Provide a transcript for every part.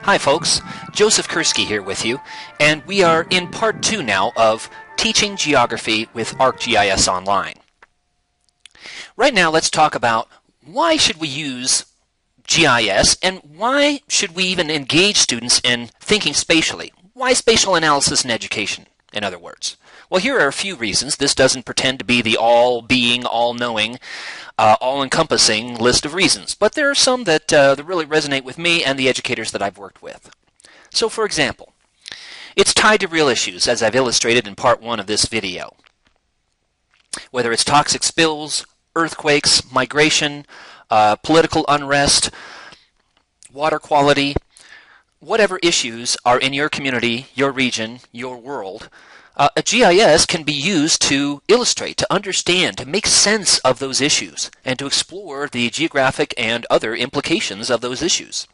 Hi folks, Joseph Kursky here with you, and we are in part 2 now of Teaching Geography with ArcGIS Online. Right now let's talk about why should we use GIS and why should we even engage students in thinking spatially? Why spatial analysis in education, in other words? Well, here are a few reasons. This doesn't pretend to be the all-being, all-knowing, all-encompassing list of reasons, but there are some that really resonate with me and the educators that I've worked with. So, for example, it's tied to real issues, as I've illustrated in part 1 of this video. Whether it's toxic spills, earthquakes, migration, political unrest, water quality, whatever issues are in your community, your region, your world, a GIS can be used to illustrate, to understand, to make sense of those issues, and to explore the geographic and other implications of those issues.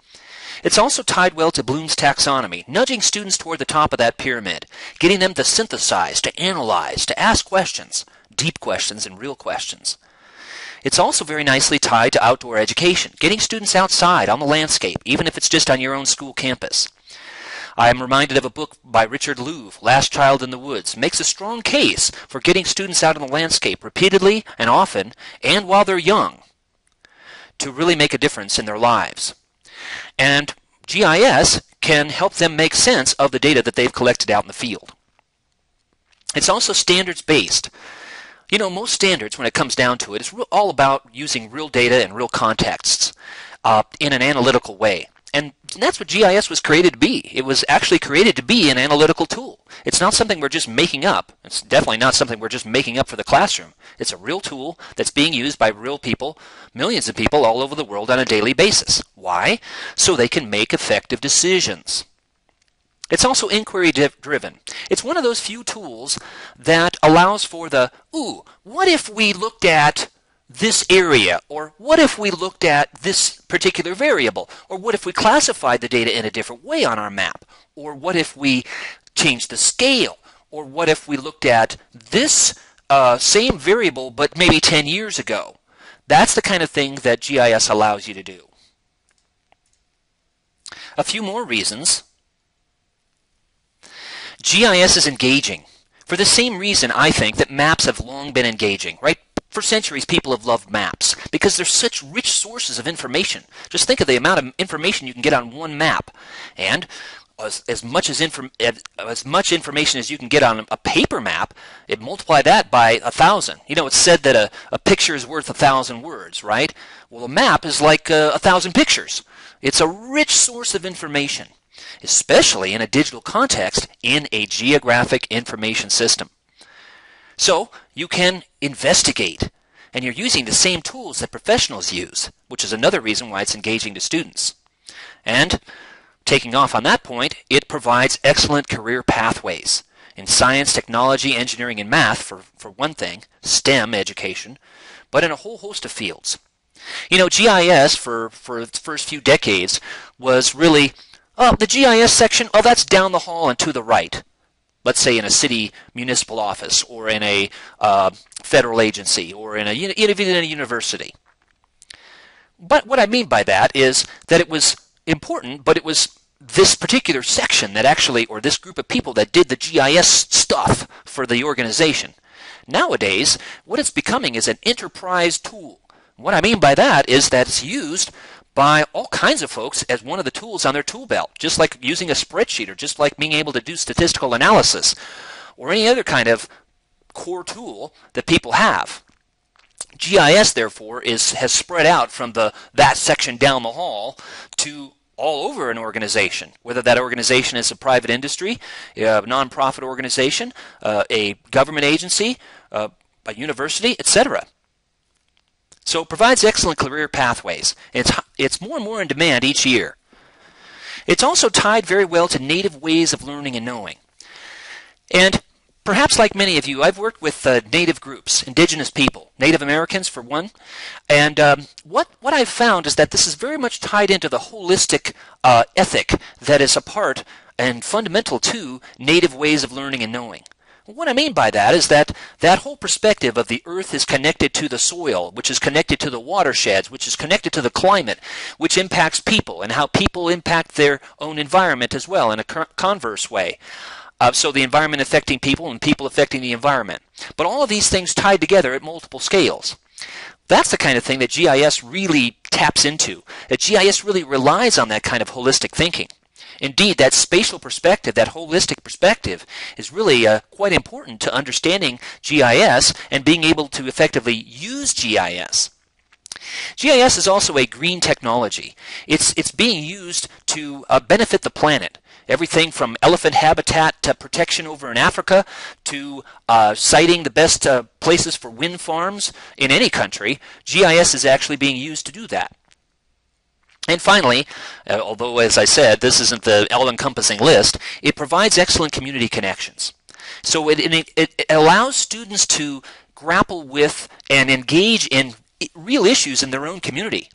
It's also tied well to Bloom's taxonomy, nudging students toward the top of that pyramid, getting them to synthesize, to analyze, to ask questions, deep questions and real questions. It's also very nicely tied to outdoor education, getting students outside on the landscape, even if it's just on your own school campus. I am reminded of a book by Richard Louv, Last Child in the Woods, makes a strong case for getting students out in the landscape repeatedly and often, and while they're young, to really make a difference in their lives. And GIS can help them make sense of the data that they've collected out in the field. It's also standards-based. You know, most standards, when it comes down to it, is all about using real data and real contexts in an analytical way. And that's what GIS was created to be. It was actually created to be an analytical tool. It's not something we're just making up. It's definitely not something we're just making up for the classroom. It's a real tool that's being used by real people, millions of people all over the world on a daily basis. Why? So they can make effective decisions. It's also inquiry-driven. It's one of those few tools that allows for the, what if we looked at this area, or what if we looked at this particular variable, or what if we classified the data in a different way on our map, or what if we changed the scale, or what if we looked at this same variable but maybe 10 years ago. That's the kind of thing that GIS allows you to do. A few more reasons. GIS is engaging. For the same reason, I think, that maps have long been engaging, right? For centuries, people have loved maps because they're such rich sources of information. Just think of the amount of information you can get on one map. And as much information as you can get on a paper map, multiply that by 1,000. You know, it's said that a picture is worth 1,000 words, right? Well, a map is like 1,000 pictures. It's a rich source of information, especially in a digital context in a geographic information system. So you can investigate, and you're using the same tools that professionals use, which is another reason why it's engaging to students. And taking off on that point, it provides excellent career pathways in science, technology, engineering, and math, for one thing, STEM education, but in a whole host of fields. You know, GIS for its first few decades was really, the GIS section, that's down the hall and to the right. Let's say in a city municipal office, or in a federal agency, or in even in a university. But what I mean by that is that it was important, but it was this particular section that actually, or this group of people that did the GIS stuff for the organization. Nowadays, what it's becoming is an enterprise tool. What I mean by that is that it's used by all kinds of folks as one of the tools on their tool belt, just like using a spreadsheet, or just like being able to do statistical analysis, or any other kind of core tool that people have. GIS, therefore, has spread out from that section down the hall to all over an organization, whether that organization is a private industry, a nonprofit organization, a government agency, a university, etc. So it provides excellent career pathways. It's more and more in demand each year. It's also tied very well to native ways of learning and knowing. And perhaps like many of you, I've worked with native groups, indigenous people, Native Americans for one. And what I've found is that this is very much tied into the holistic ethic that is a part and fundamental to native ways of learning and knowing. What I mean by that is that that whole perspective of the Earth is connected to the soil, which is connected to the watersheds, which is connected to the climate, which impacts people, and how people impact their own environment as well in a converse way. So the environment affecting people and people affecting the environment. But all of these things tied together at multiple scales. That's the kind of thing that GIS really taps into, that GIS really relies on that kind of holistic thinking. Indeed, that spatial perspective, that holistic perspective, is really quite important to understanding GIS and being able to effectively use GIS. GIS is also a green technology. It's being used to benefit the planet. Everything from elephant habitat to protection over in Africa to citing the best places for wind farms in any country, GIS is actually being used to do that. And finally, although as I said, this isn't the all-encompassing list, it provides excellent community connections. So it allows students to grapple with and engage in real issues in their own community.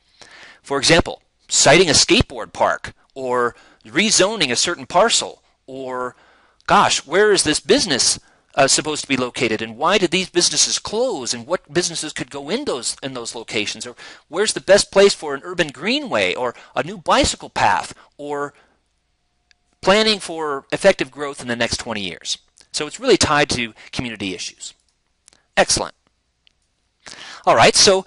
For example, citing a skateboard park, or rezoning a certain parcel, or, gosh, where is this business supposed to be located, and why did these businesses close, and what businesses could go in those locations, or where's the best place for an urban greenway, or a new bicycle path, or planning for effective growth in the next 20 years. So it's really tied to community issues. Excellent. All right, so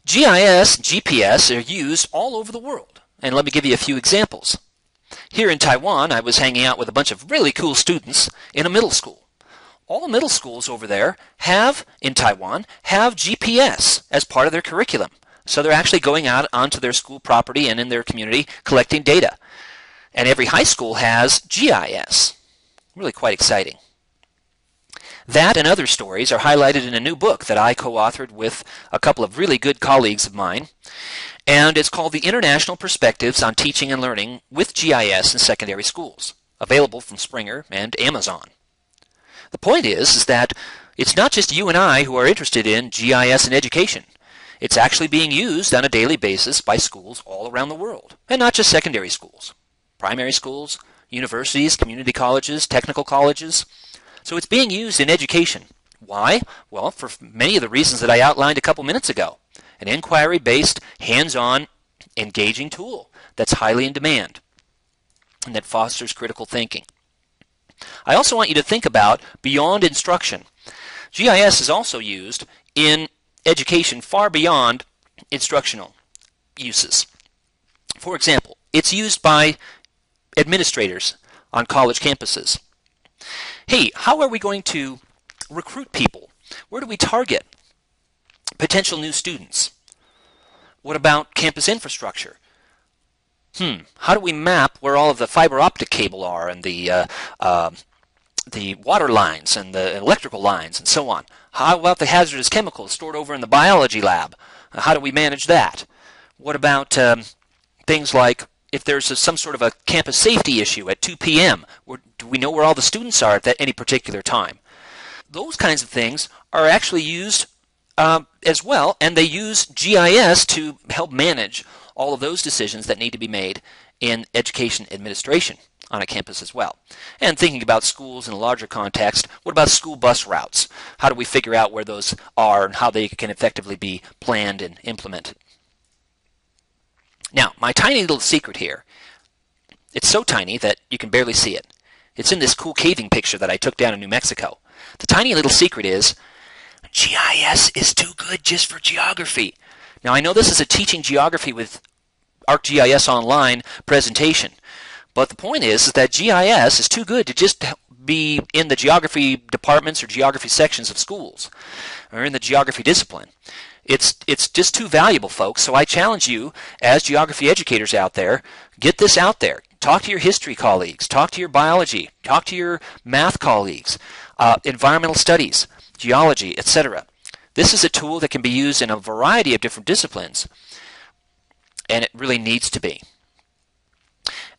GIS, GPS are used all over the world, and let me give you a few examples. Here in Taiwan, I was hanging out with a bunch of really cool students in a middle school. All middle schools over there in Taiwan have GPS as part of their curriculum. So they're actually going out onto their school property and in their community collecting data. And every high school has GIS. Really quite exciting. That and other stories are highlighted in a new book that I co-authored with a couple of really good colleagues of mine. And it's called The International Perspectives on Teaching and Learning with GIS in Secondary Schools, available from Springer and Amazon. The point is that it's not just you and I who are interested in GIS in education. It's actually being used on a daily basis by schools all around the world, and not just secondary schools. Primary schools, universities, community colleges, technical colleges. So it's being used in education. Why? Well, for many of the reasons that I outlined a couple minutes ago. An inquiry-based, hands-on, engaging tool that's highly in demand and that fosters critical thinking. I also want you to think about beyond instruction. GIS is also used in education far beyond instructional uses. For example, it's used by administrators on college campuses. Hey, how are we going to recruit people? Where do we target potential new students? What about campus infrastructure? How do we map where all of the fiber optic cable are and the water lines and the electrical lines and so on? How about the hazardous chemicals stored over in the biology lab? How do we manage that? What about things like if there's some sort of a campus safety issue at 2 p.m., do we know where all the students are at any particular time? Those kinds of things are actually used as well, and they use GIS to help manage all of those decisions that need to be made in education administration on a campus as well. And thinking about schools in a larger context, what about school bus routes? How do we figure out where those are and how they can effectively be planned and implemented? Now, my tiny little secret here, it's so tiny that you can barely see it. It's in this cool caving picture that I took down in New Mexico. The tiny little secret is GIS is too good just for geography. Now, I know this is a Teaching Geography with ArcGIS Online presentation, but the point is that GIS is too good to just be in the geography departments or geography sections of schools or in the geography discipline. It's just too valuable, folks, so I challenge you as geography educators out there, get this out there. Talk to your history colleagues, talk to your biology, talk to your math colleagues, environmental studies, geology, etc. This is a tool that can be used in a variety of different disciplines, and it really needs to be.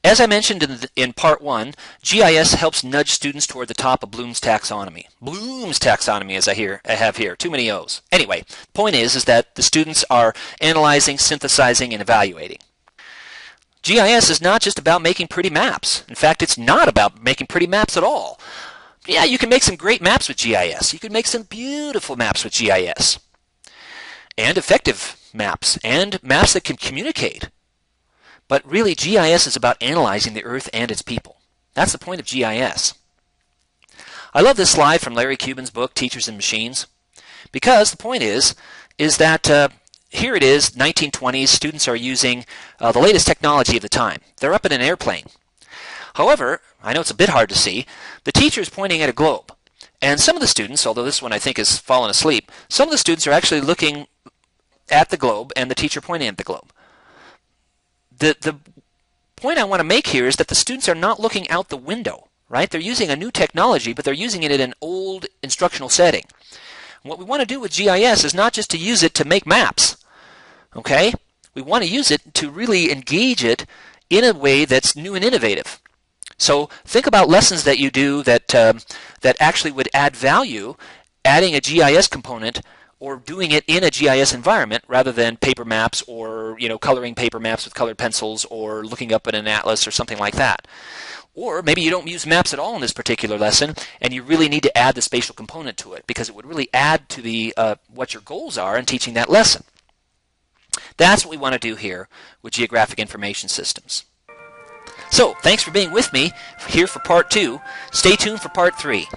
As I mentioned in part 1, GIS helps nudge students toward the top of Bloom's taxonomy. Bloom's taxonomy, as I have here. Too many O's. Anyway, the point is that the students are analyzing, synthesizing, and evaluating. GIS is not just about making pretty maps. In fact, it's not about making pretty maps at all. yeah, you can make some great maps with GIS. You can make some beautiful maps with GIS. And effective maps, and maps that can communicate. But really, GIS is about analyzing the Earth and its people. That's the point of GIS. I love this slide from Larry Cuban's book, Teachers and Machines, because the point is that here it is, 1920s, students are using the latest technology of the time. They're up in an airplane. However, I know it's a bit hard to see, the teacher is pointing at a globe. And some of the students, although this one I think has fallen asleep, some of the students are actually looking at the globe and the teacher pointing at the globe. The point I want to make here is that the students are not looking out the window, right? They're using a new technology, but they're using it in an old instructional setting. What we want to do with GIS is not just to use it to make maps, okay? We want to use it to really engage it in a way that's new and innovative. So think about lessons that you do that actually would add value, adding a GIS component or doing it in a GIS environment rather than paper maps or coloring paper maps with colored pencils or looking up at an atlas or something like that. Or maybe you don't use maps at all in this particular lesson and you really need to add the spatial component to it because it would really add to the what your goals are in teaching that lesson. That's what we want to do here with geographic information systems. So, thanks for being with me here for part 2. Stay tuned for part 3.